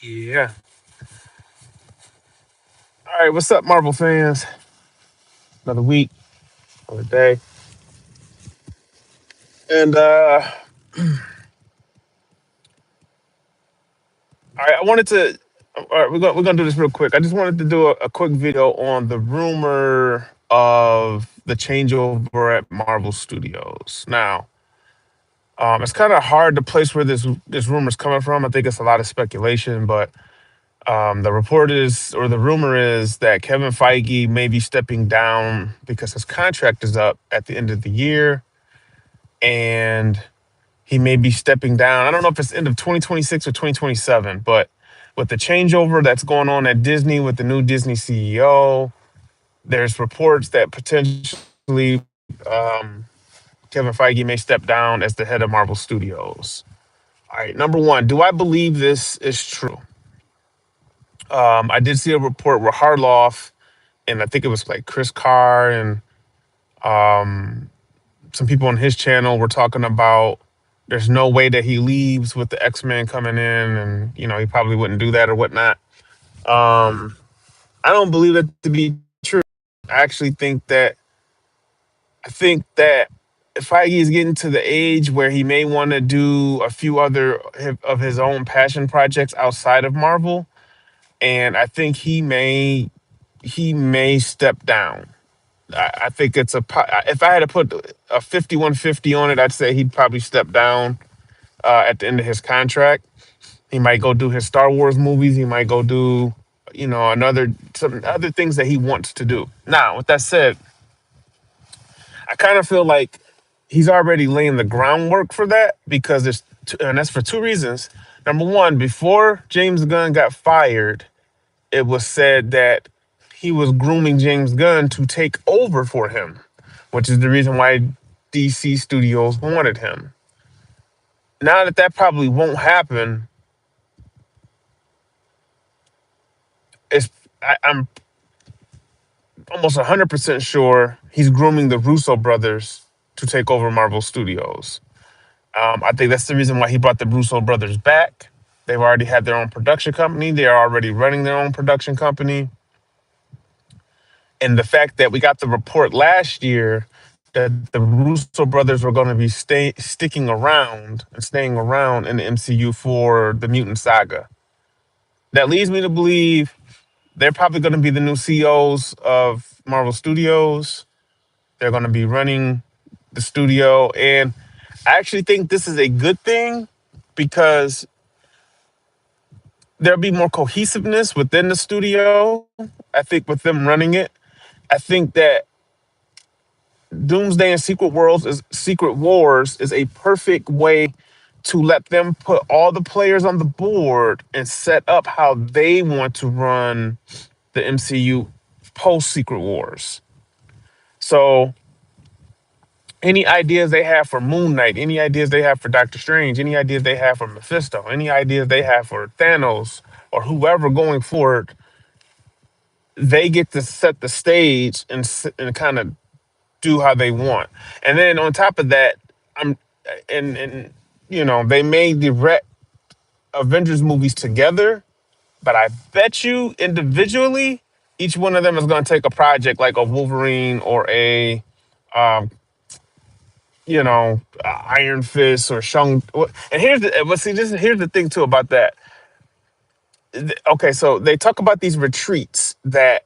Yeah. All right. What's up, Marvel fans? Another week, another day, and all right. I wanted to. All right, we're gonna do this real quick. I just wanted to do a quick video on the rumor of the changeover at Marvel Studios. Now, it's kind of hard to place where this rumor is coming from. I think it's a lot of speculation, but the report is, or the rumor is, that Kevin Feige may be stepping down because his contract is up at the end of the year, and he may be stepping down. I don't know if it's end of 2026 or 2027, but with the changeover that's going on at Disney with the new Disney CEO, there's reports that potentially um, Kevin Feige may step down as the head of Marvel Studios. All right, number one, do I believe this is true? I did see a report where Harloff and I think it was like Chris Carr and some people on his channel were talking about there's no way that he leaves with the X-Men coming in, and he probably wouldn't do that or whatnot. Um, I don't believe that to be true. I actually think that Feige is getting to the age where he may want to do a few other of his own passion projects outside of Marvel, and I think he may step down. I think it's if I had to put a 51-50 on it, I'd say he'd probably step down at the end of his contract. He might go do his Star Wars movies. He might go do, another some other things that he wants to do. Now, with that said, I kind of feel like he's already laying the groundwork for that because and that's for two reasons. Number one, before James Gunn got fired, it was said that he was grooming James Gunn to take over for him, which is the reason why DC Studios wanted him. Now that that probably won't happen, I'm almost 100% sure he's grooming the Russo brothers to take over Marvel Studios. I think that's the reason why he brought the Russo brothers back. They've already had their own production company. They are already running their own production company. And the fact that we got the report last year that the Russo brothers were going to be sticking around and staying around in the MCU for the Mutant Saga. That leads me to believe they're probably going to be the new CEOs of Marvel Studios. They're going to be running the studio. And I actually think this is a good thing because there'll be more cohesiveness within the studio. I think with them running it, I think that Doomsday and Secret Wars is a perfect way to let them put all the players on the board and set up how they want to run the MCU post Secret Wars. So any ideas they have for Moon Knight, any ideas they have for Doctor Strange, any ideas they have for Mephisto, any ideas they have for Thanos or whoever going forward, they get to set the stage and kind of do how they want. And then on top of that, I'm and they may direct Avengers movies together, but I bet you individually, each one of them is going to take a project like a Wolverine or a um, Iron Fist or Shang. And here's the thing too about that. Okay, so they talk about these retreats that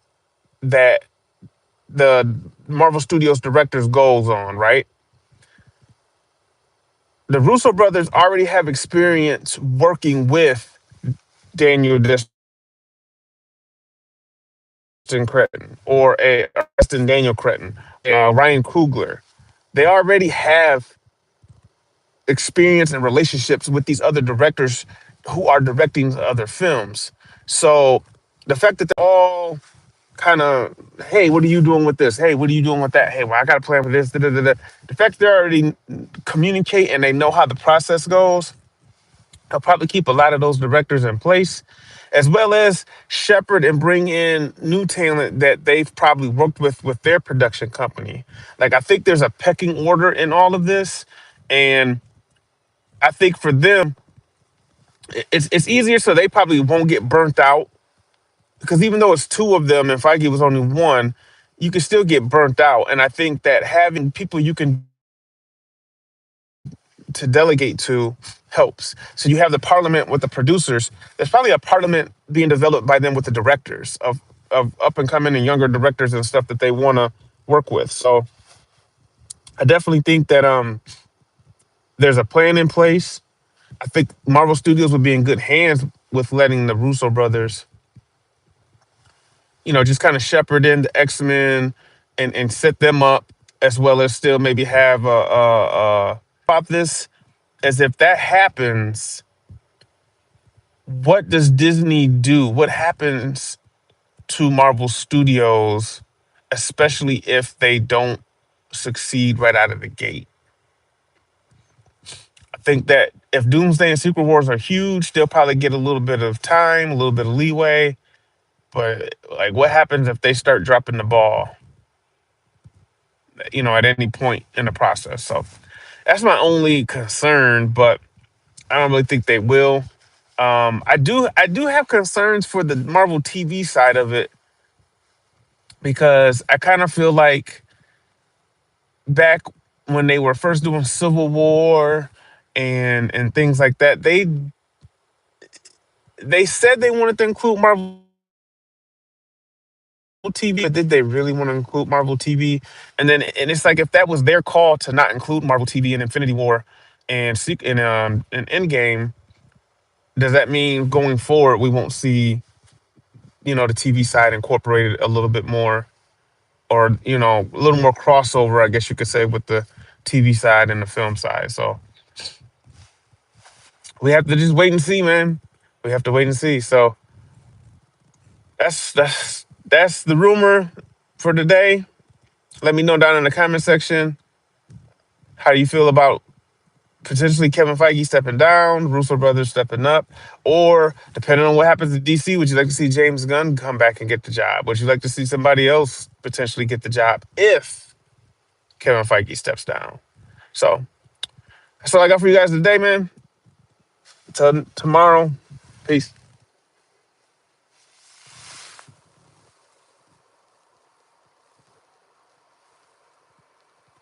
the Marvel Studios directors goes on, right? The Russo brothers already have experience working with Daniel Destin Cretton or a Destin Daniel Cretton, Ryan Coogler. They already have experience and relationships with these other directors who are directing other films. So the fact that they're all kind of, hey, what are you doing with this? Hey, what are you doing with that? Hey, well, I got a plan for this. Da, da, da, da. The fact that they already communicate and they know how the process goes, they'll probably keep a lot of those directors in place, as well as shepherd and bring in new talent that they've probably worked with their production company. Like, I think there's a pecking order in all of this. And I think for them, it's easier, so they probably won't get burnt out. Because even though it's two of them and Feige was only one, you can still get burnt out. And I think that having people you can to delegate to helps. So you have the parliament with the producers. There's probably a parliament being developed by them with the directors of up and coming and younger directors and stuff that they want to work with. So I definitely think that there's a plan in place. I think Marvel Studios would be in good hands with letting the Russo brothers, just kind of shepherd in the X-Men and set them up, as well as still maybe have a pop this. As if that happens, what does Disney do? What happens to Marvel Studios, especially if they don't succeed right out of the gate? I think that if Doomsday and Secret Wars are huge, they'll probably get a little bit of time, a little bit of leeway. But like, what happens if they start dropping the ball, at any point in the process? So that's my only concern, but I don't really think they will. I do have concerns for the Marvel TV side of it because I kind of feel like back when they were first doing Civil War and things like that, they said they wanted to include Marvel TV, but did they really want to include Marvel TV? And it's like if that was their call to not include Marvel TV in Infinity War and Endgame, does that mean going forward we won't see the TV side incorporated a little bit more, or a little more crossover, I guess you could say, with the TV side and the film side? So we have to just wait and see, man. We have to wait and see. So that's the rumor for today. Let me know down in the comment section how you feel about potentially Kevin Feige stepping down, Russo brothers stepping up, or depending on what happens in DC, would you like to see James Gunn come back and get the job? Would you like to see somebody else potentially get the job if Kevin Feige steps down? So that's all I got for you guys today, man. Until tomorrow, peace.